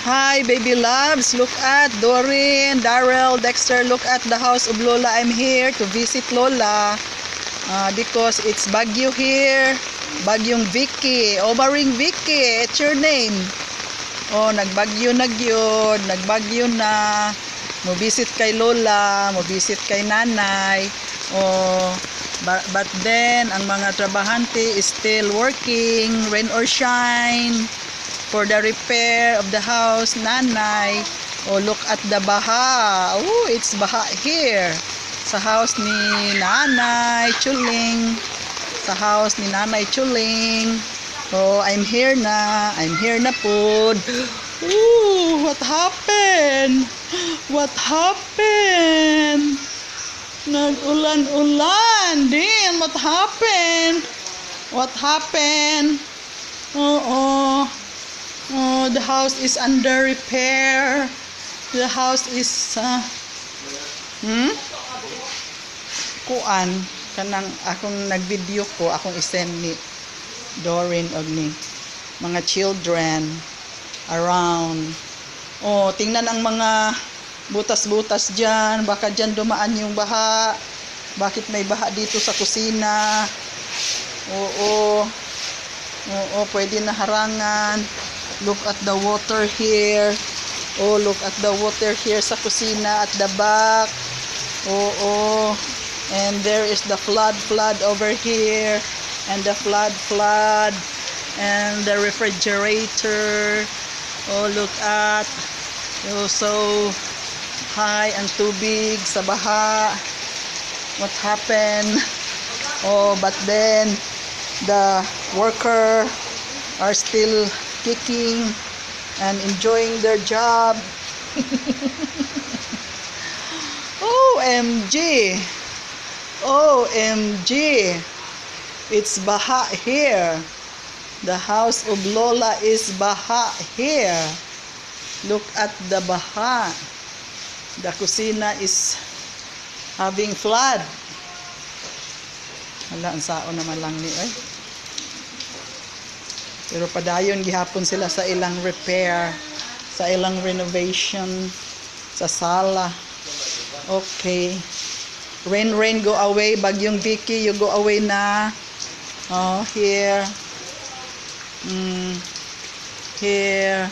Hi, baby loves. Look at Doreen, Darrell, Dexter. Look at the house of Lola. I'm here to visit Lola because it's Baguio here. Bagyong Vicky. Omaring Vicky. It's your name. Oh, nagbagyo na gyud. Nagbagyo na. Mo-visit kay Lola. Mo-visit kay Nanay. Oh, but then, ang mga trabahante is still working. Rain or shine. For the repair of the house, Nanay. Oh, look at the baha. Oh, it's baha here. Sa house ni Nanay Chuling. Sa house ni Nanay Chuling. Oh, I'm here na. I'm here na po. Ooh, what happened? What happened? Nag-ulan-ulan. Din, what happened? What happened? Oh, the house is under repair. The house is kuan kanang akong nagvideo ko, akong isend ni Doreen og ni mga children around. Oh, tingnan ang mga butas-butas diyan, baka diyan dumaan yung baha. Bakit may baha dito sa kusina? Oo, pwede na harangan. Look at the water here. Oh, look at the water here sa kusina at the back. Oh. And there is the flood over here. And the flood. And the refrigerator. Oh, look at. Oh, so high and too big sa baha. What happened? Oh, but then the worker are still kicking and enjoying their job. OMG, it's baha here. The house of Lola is baha here. Look at the baha. The kusina is having flood. Wala, ang sao naman lang ni Pero padayon gihapon sila sa ilang repair, sa ilang renovation, sa sala. Okay. Rain, go away. Bagyong Vicky, you go away na. Oh, here. Here.